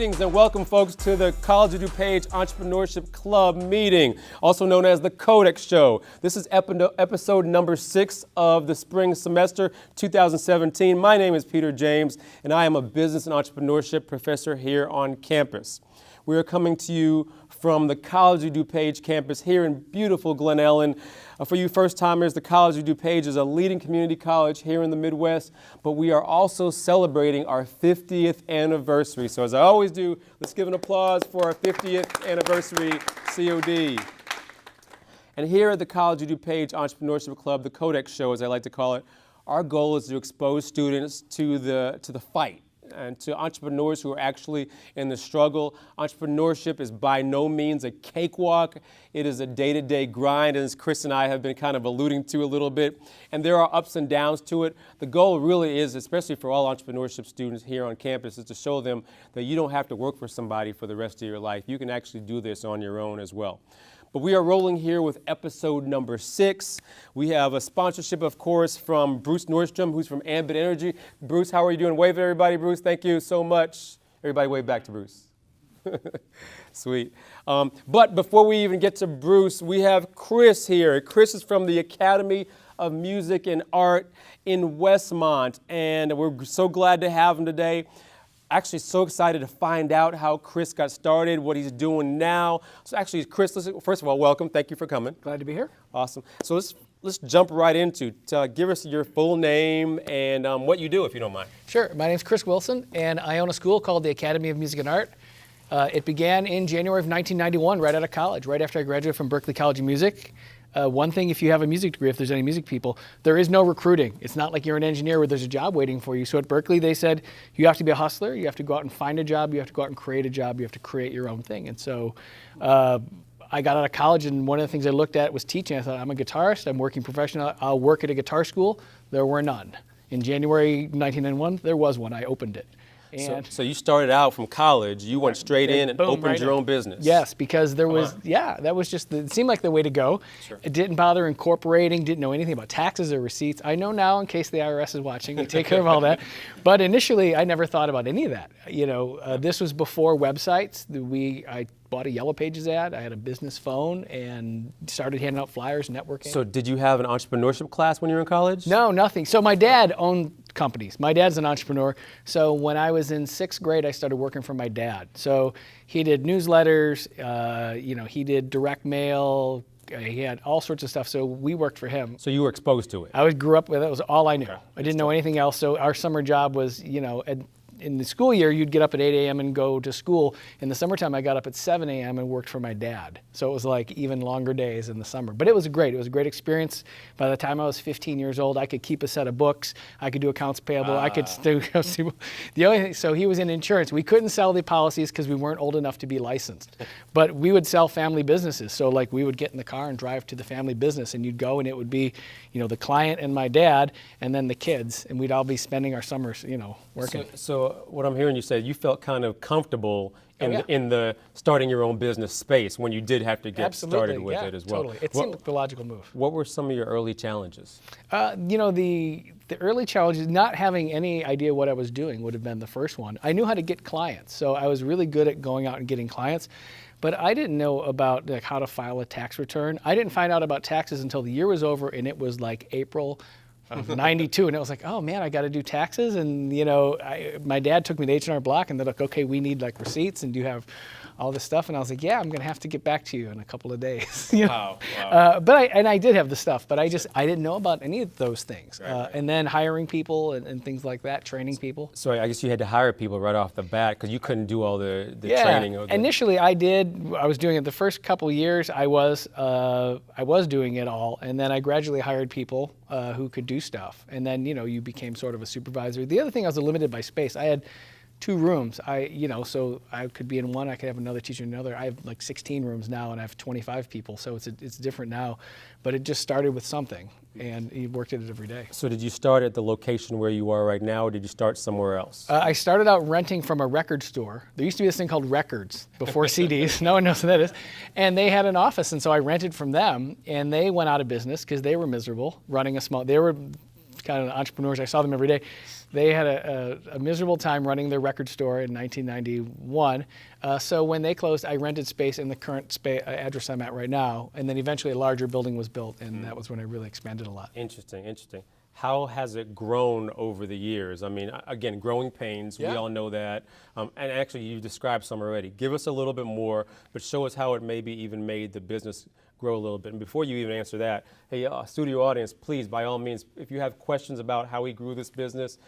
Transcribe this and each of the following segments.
Greetings and welcome, folks, to the College of DuPage Entrepreneurship Club meeting, also known as the CODEC Show. This is episode number 6 of the spring semester 2017. My name is Peter James, and I am a business and entrepreneurship professor here on campus. We are coming to you from the College of DuPage campus here in beautiful Glen Ellen. For you first-timers, the College of DuPage is a leading community college here in the Midwest, but we are also celebrating our 50th anniversary. So as I always do, let's give an applause for our 50th anniversary COD. And here at the College of DuPage Entrepreneurship Club, the CODEC Show, as I like to call it, our goal is to expose students to the fight, and to entrepreneurs who are actually in the struggle. Entrepreneurship is by no means a cakewalk. It is a day-to-day grind, as Chris and I have been kind of alluding to a little bit. And there are ups and downs to it. The goal really is, especially for all entrepreneurship students here on campus, is to show them that you don't have to work for somebody for the rest of your life. You can actually do this on your own as well. But we are rolling here with episode number 6. We have a sponsorship, of course, from Bruce Norstrom, who's from Ambit Energy. Bruce, how are you doing? Wave at everybody, Bruce. Thank you so much. Everybody wave back to Bruce. Sweet. But before we even get to Bruce, we have Chris here. Chris is from the Academy of Music and Art in Westmont, and we're so glad to have him today. Actually so excited to find out how Chris got started, what he's doing now. So actually, Chris, first of all, welcome. Thank you for coming. Glad to be here. Awesome. So let's jump right into give us your full name and what you do, if you don't mind. Sure. My name's Chris Wilson, and I own a school called the Academy of Music and Art. It began in January of 1991, right out of college, right after I graduated from Berklee College of Music. One thing, if you have a music degree, if there's any music people, there is no recruiting. It's not like you're an engineer where there's a job waiting for you. So at Berklee, they said, you have to be a hustler, you have to go out and find a job, you have to go out and create a job, you have to create your own thing. And so I got out of college, and one of the things I looked at was teaching. I thought, I'm a guitarist, I'm working professional, I'll work at a guitar school. There were none. In January 1991, there was one. I opened it. And so you started out from college, you went straight in and boom, opened your own business. Yes, because there was, that was just, it seemed like the way to go. Sure. It didn't bother incorporating, didn't know anything about taxes or receipts. I know now in case the IRS is watching, they take care of all that. But initially, I never thought about any of that. You know, this was before websites. I bought a Yellow Pages ad, I had a business phone, and started handing out flyers, networking. So did you have an entrepreneurship class when you were in college? No, nothing. So my dad owned companies. My dad's an entrepreneur. So when I was in 6th grade, I started working for my dad. So he did newsletters, he did direct mail, he had all sorts of stuff, so we worked for him. So you were exposed to it? I grew up with it. That was all I knew. Okay. I didn't know anything else. So our summer job was, in the school year, you'd get up at 8 a.m. and go to school. In the summertime, I got up at 7 a.m. and worked for my dad. So it was like even longer days in the summer. But it was great. It was a great experience. By the time I was 15 years old, I could keep a set of books. I could do accounts payable. I could do the only thing. So he was in insurance. We couldn't sell the policies because we weren't old enough to be licensed. But we would sell family businesses. So like we would get in the car and drive to the family business, and you'd go, and it would be, the client and my dad, and then the kids, and we'd all be spending our summers, working. So what I'm hearing you say, you felt kind of comfortable in the starting your own business space when you did have to get started with it as well. Totally. It seemed like the logical move. What were some of your early challenges? The early challenges, not having any idea what I was doing would have been the first one. I knew how to get clients, so I was really good at going out and getting clients. But I didn't know about how to file a tax return. I didn't find out about taxes until the year was over, and it was like April of 92, and it was like, oh man, I got to do taxes. And my dad took me to H&R Block, and they're like, okay, we need like receipts, and do you have all this stuff? And I was like, yeah, I'm gonna have to get back to you in a couple of days. Wow. But I did have the stuff, but I didn't know about any of those things. Right. And then hiring people and things like that, training people. So I guess you had to hire people right off the bat because you couldn't do all the training. Initially I was doing it the first couple of years. I was doing it all, and then I gradually hired people who could do stuff. And then you became sort of a supervisor. The other thing, I was limited by space. I had 2 rooms. So I could be in one, I could have another teacher in another. I have like 16 rooms now, and I have 25 people, so it's different now. But it just started with something, and you worked at it every day. So did you start at the location where you are right now, or did you start somewhere else? I started out renting from a record store. There used to be this thing called Records before CDs. No one knows what that is. And they had an office, and so I rented from them, and they went out of business because they were miserable running a small. They were kind of entrepreneurs. I saw them every day. They had a miserable time running their record store in 1991. So when they closed, I rented space in the current address I'm at right now, and then eventually a larger building was built, and that was when I really expanded a lot. Interesting, interesting. How has it grown over the years? I mean, again, growing pains, we all know that. And actually, you described some already. Give us a little bit more, but show us how it maybe even made the business grow a little bit. And before you even answer that, hey, studio audience, please, by all means, if you have questions about how we grew this business,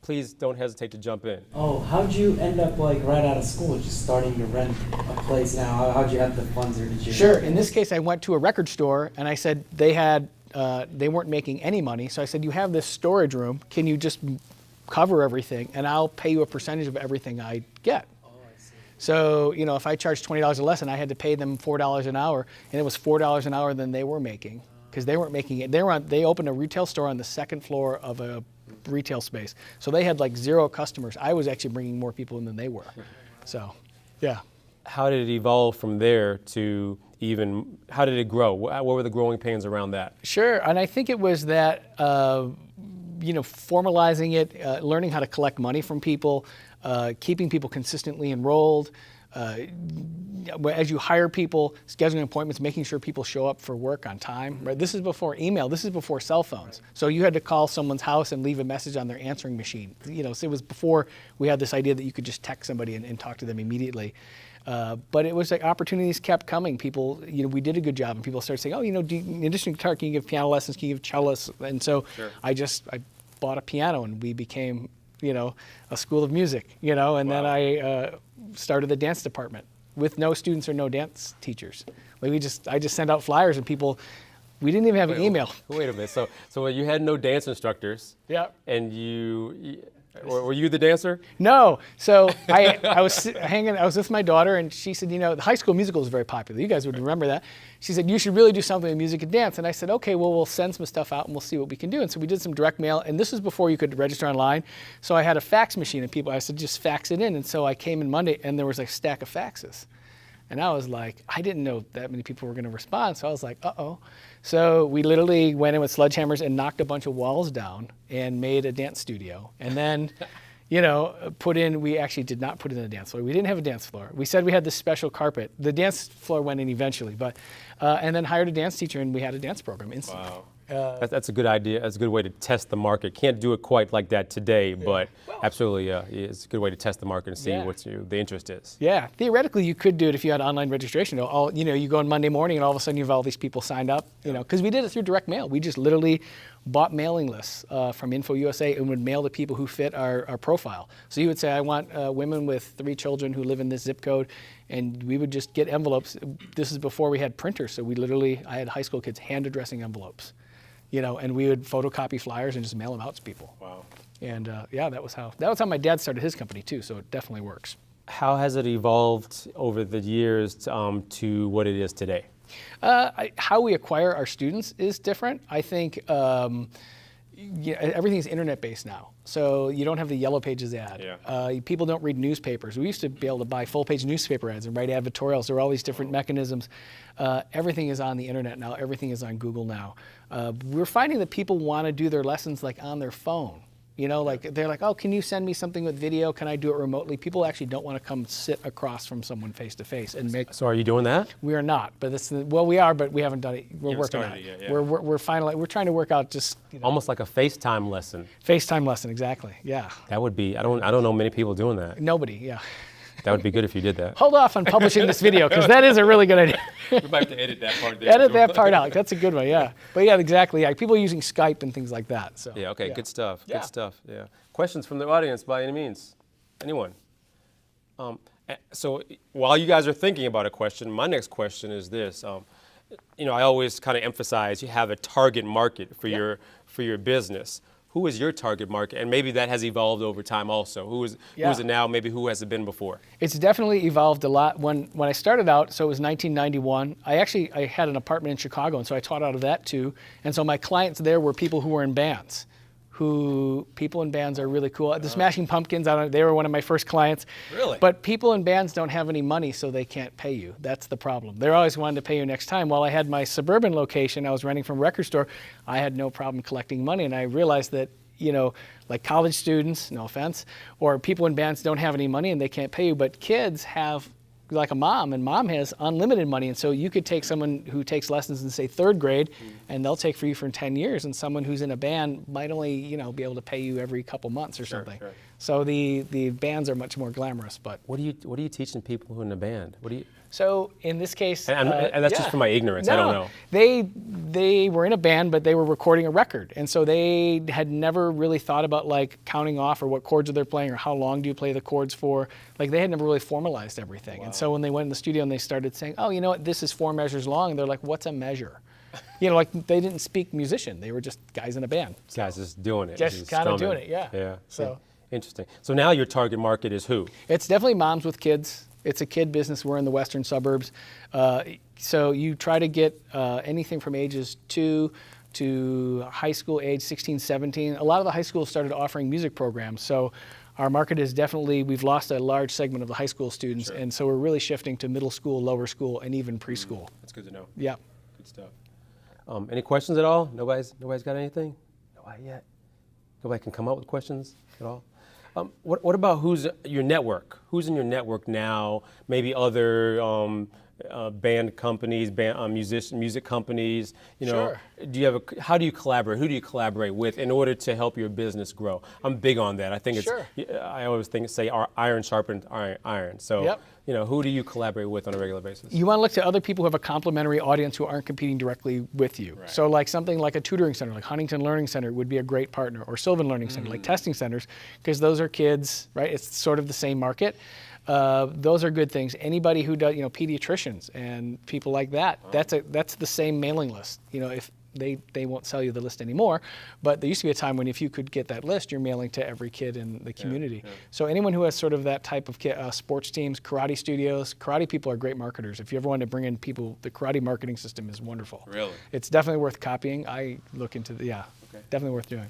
please don't hesitate to jump in. Oh, how'd you end up like right out of school, just starting to rent a place now? How'd you have the funds, or did you? Sure. In this case, I went to a record store and I said they weren't making any money. So I said, you have this storage room. Can you just cover everything, and I'll pay you a percentage of everything I get. Oh, I see. So, you know, if I charged $20 a lesson, I had to pay them $4 an hour, and it was $4 an hour than they were making, because they weren't making it. They opened a retail store on the second floor of a retail space. So they had like 0 customers. I was actually bringing more people in than they were. So, yeah. How did it evolve from there to even, how did it grow? What were the growing pains around that? Sure, and I think it was that, you know, formalizing it, learning how to collect money from people, keeping people consistently enrolled, as you hire people, scheduling appointments, making sure people show up for work on time. Right? This is before email. This is before cell phones. So you had to call someone's house and leave a message on their answering machine. You know, so it was before we had this idea that you could just text somebody and talk to them immediately. But it was like opportunities kept coming. People, you know, we did a good job, and people started saying, "Oh, you know, in addition to guitar, can you give piano lessons? Can you give cello?" And so I bought a piano, and we became, you know, a school of music. You know, and then I started the dance department with no students or no dance teachers. Like I just sent out flyers, and people. We didn't even have an email. Wait a minute. So you had no dance instructors. Yeah. And were you the dancer? No. So I was with my daughter, and she said, you know, the High School Musical is very popular. You guys would remember that. She said, you should really do something with music and dance. And I said, okay, well, we'll send some stuff out and we'll see what we can do. And so we did some direct mail, and this was before you could register online. So I had a fax machine, and I said, just fax it in. And so I came in Monday, and there was a stack of faxes. And I was like, I didn't know that many people were going to respond. So I was like, uh-oh. So we literally went in with sledgehammers and knocked a bunch of walls down and made a dance studio. And then, you know, we actually did not put in a dance floor. We didn't have a dance floor. We said we had this special carpet. The dance floor went in eventually, but, and then hired a dance teacher, and we had a dance program instantly. Wow. That's a good idea. That's a good way to test the market. Can't do it quite like that today, but absolutely, it's a good way to test the market and see what the interest is. Yeah, theoretically, you could do it if you had online registration. You know, you go on Monday morning, and all of a sudden you have all these people signed up. You know, because we did it through direct mail. We just literally bought mailing lists from Info USA and would mail to people who fit our profile. So you would say, I want women with 3 children who live in this zip code, and we would just get envelopes. This is before we had printers, so I had high school kids hand addressing envelopes. You know, and we would photocopy flyers and just mail them out to people. Wow. And yeah, that was how my dad started his company too. So it definitely works. How has it evolved over the years to what it is today? How we acquire our students is different. I think everything is internet-based now. So you don't have the Yellow Pages ad. Yeah. People don't read newspapers. We used to be able to buy full-page newspaper ads and write advertorials. There are all these different mechanisms. Everything is on the internet now. Everything is on Google now. We're finding that people want to do their lessons like on their phone. You know, like they're like, oh, can you send me something with video? Can I do it remotely? People actually don't want to come sit across from someone face to face and make. So are you doing that? We are not, but we are, but we haven't done it. We're working on it. Yet, yeah. We're trying to work out just almost like a FaceTime lesson. FaceTime lesson, exactly. Yeah. That would be. I don't know many people doing that. Nobody. Yeah. That would be good if you did that. Hold off on publishing this video, because that is a really good idea. We might have to edit that part there. Edit that part out. That's a good one, yeah. But yeah, exactly. Yeah. People are using Skype and things like that. So. Yeah, okay, good stuff. Good stuff, yeah. Questions from the audience by any means? Anyone? So while you guys are thinking about a question, my next question is this. You know, I always kind of emphasize you have a target market for your business. Who is your target market? And maybe that has evolved over time also. Who is it now? Maybe who has it been before? It's definitely evolved a lot. When I started out, so it was 1991, I had an apartment in Chicago, and so I taught out of that too. And so my clients there were people who were in bands. People in bands are really cool. The Smashing Pumpkins, they were one of my first clients. Really? But people in bands don't have any money, so they can't pay you. That's the problem. They're always wanting to pay you next time. While I had my suburban location, I was renting from a record store, I had no problem collecting money, and I realized that like college students, no offense, or people in bands don't have any money and they can't pay you, but kids have like a mom, and mom has unlimited money, and so you could take someone who takes lessons in, say, 3rd grade, and they'll take for you for 10 years, and someone who's in a band might only, be able to pay you every couple months or something. Sure. So the bands are much more glamorous, but. What are you teaching people who are in a band? So in this case, and that's just for my ignorance. I don't know. They were in a band, but they were recording a record, and so they had never really thought about like counting off or what chords are they playing or how long do you play the chords for. Like they had never really formalized everything. Wow. And so when they went in the studio and they started saying, oh, you know what, this is 4 measures long, they're like, what's a measure? Like they didn't speak musician. They were just guys in a band. Guys just doing it. Just kind of doing it, yeah. Yeah. So interesting. So now your target market is who? It's definitely moms with kids. It's a kid business. We're in the western suburbs. So you try to get anything from ages 2 to high school age 16, 17. A lot of the high schools started offering music programs. So our market is definitely, we've lost a large segment of the high school students. Sure. And so we're really shifting to middle school, lower school, and even preschool. That's good to know. Yeah. Good stuff. Any questions at all? Nobody's got anything? Nobody yet? Nobody can come up with questions at all? What about who's your network? Who's in your network now? Maybe other band companies, music companies. Sure. How do you collaborate? Who do you collaborate with in order to help your business grow? I'm big on that. I think it's. Sure. I always say iron sharpens iron. So. Yep. Who do you collaborate with on a regular basis? You want to look to other people who have a complementary audience who aren't competing directly with you. Right. So like something like a tutoring center, like Huntington Learning Center would be a great partner, or Sylvan Learning Center, like testing centers, because those are kids, right? It's sort of the same market. Those are good things. Anybody who does, pediatricians and people like that, that's the same mailing list. If they won't sell you the list anymore, but there used to be a time when if you could get that list, you're mailing to every kid in the community. Yeah. So anyone who has sort of that type of sports teams, karate studios, karate people are great marketers. If you ever want to bring in people, the karate marketing system is wonderful. Really? It's definitely worth copying. I look into definitely worth doing.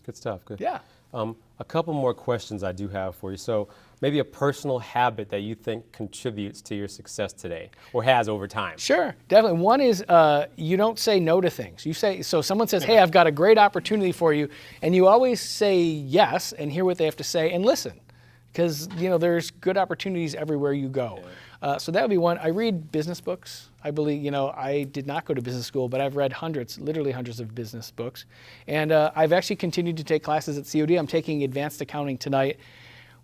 Good stuff. Good. Yeah. A couple more questions I do have for you. So maybe a personal habit that you think contributes to your success today or has over time. Sure, definitely. One is you don't say no to things. So someone says, hey, I've got a great opportunity for you, and you always say yes and hear what they have to say and listen, because there's good opportunities everywhere you go. Yeah. So that would be one. I read business books. I believe, I did not go to business school, but I've read literally hundreds of business books. And I've actually continued to take classes at COD. I'm taking advanced accounting tonight,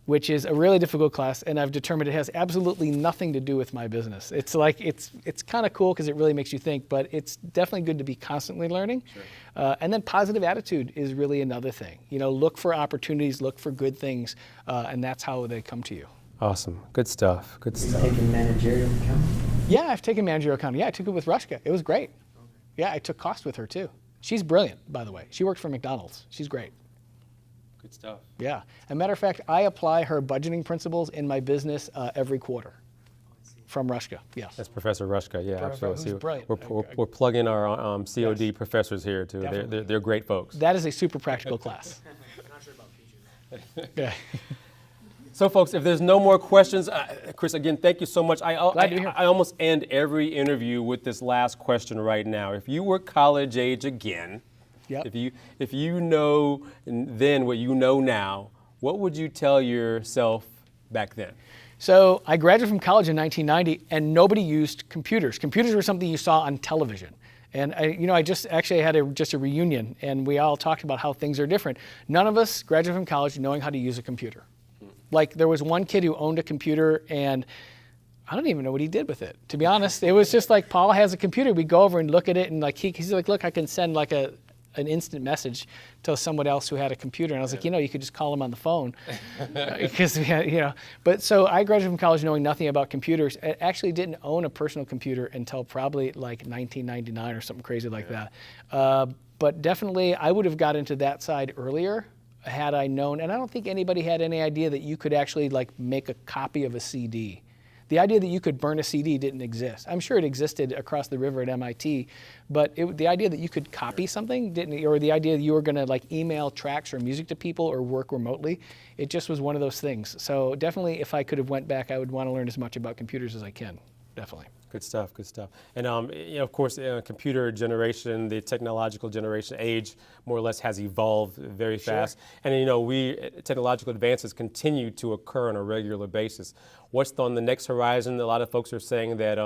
which is a really difficult class, and I've determined it has absolutely nothing to do with my business. It's like, it's kind of cool because it really makes you think, but it's definitely good to be constantly learning. Sure. And then positive attitude is really another thing. Look for opportunities, look for good things, and that's how they come to you. Awesome. Good stuff. Good stuff. Taking managerial accounting? Yeah, I've taken managerial accounting. Yeah, I took it with Rushka. It was great. Yeah, I took cost with her too. She's brilliant, by the way. She worked for McDonald's. She's great. Good stuff. Yeah. As a matter of fact, I apply her budgeting principles in my business every quarter from Rushka. Yes. That's Professor Rushka. Yeah, absolutely. Who's brilliant. We're plugging our COD professors here too. They're great folks. That is a super practical class. I'm not sure about PG. Yeah. So, folks, if there's no more questions, Chris, again, thank you so much. Glad to be here. I almost end every interview with this last question right now. If you were college age again, yep. if you know then what you know now, what would you tell yourself back then? So I graduated from college in 1990, and nobody used computers. Computers were something you saw on television. And I just actually had a reunion, and we all talked about how things are different. None of us graduated from college knowing how to use a computer. Like, there was one kid who owned a computer, and I don't even know what he did with it, to be honest. It was just like, Paul has a computer. We go over and look at it, and like he's like, look, I can send like an instant message to someone else who had a computer. And I was like, you could just call him on the phone. Because, But so I graduated from college knowing nothing about computers. I actually didn't own a personal computer until probably like 1999 or something crazy like that. But definitely, I would have got into that side earlier had I known, and I don't think anybody had any idea that you could actually like make a copy of a CD. The idea that you could burn a CD didn't exist. I'm sure it existed across the river at MIT, but the idea that you could copy something didn't, or the idea that you were going to like email tracks or music to people or work remotely, it just was one of those things. So definitely, if I could have went back, I would want to learn as much about computers as I can. definitely. Good stuff, good stuff. And of course, computer generation, the technological generation age more or less has evolved very fast. And technological advances continue to occur on a regular basis. What's on the next horizon? A lot of folks are saying that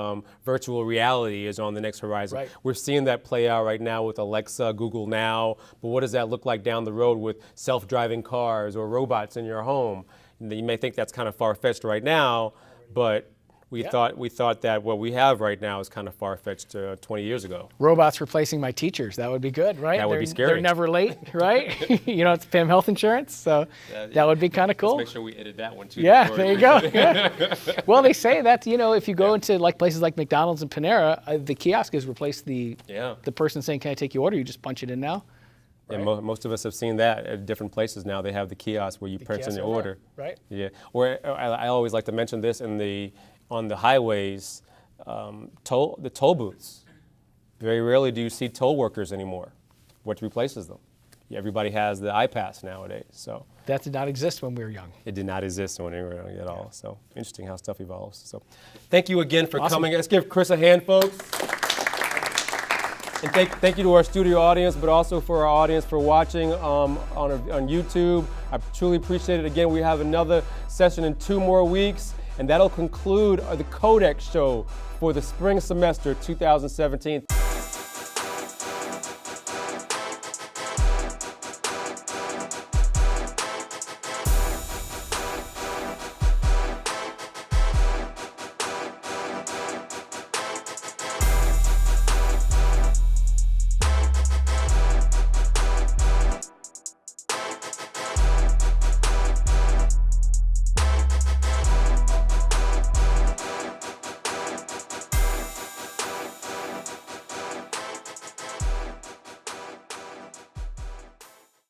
virtual reality is on the next horizon. Right. We're seeing that play out right now with Alexa, Google Now, but what does that look like down the road with self-driving cars or robots in your home? You may think that's kind of far-fetched right now, but we thought that what we have right now is kind of far-fetched 20 years ago. Robots replacing my teachers, that would be good, right? That would be scary. They're never late, right? You don't have to pay them health insurance, so that would be kind of cool. Let's make sure we edit that one too. Yeah, there you go. Yeah. Well, they say that, if you go into like places like McDonald's and Panera, the kiosk has replaced the person saying, "Can I take your order?" You just punch it in now. Right? Yeah, most of us have seen that at different places now. They have the kiosk where you punch in your order. Right. Yeah. Or I always like to mention this on the highways, the toll booths. Very rarely do you see toll workers anymore. What replaces them? Everybody has the iPass nowadays. So that did not exist when we were young. It did not exist when we were young at all. So interesting how stuff evolves. So thank you again for coming. Let's give Chris a hand, folks. And thank you to our studio audience, but also for our audience for watching on YouTube. I truly appreciate it. Again, we have another session in 2 more weeks. And that'll conclude the CODEC show for the spring semester 2017.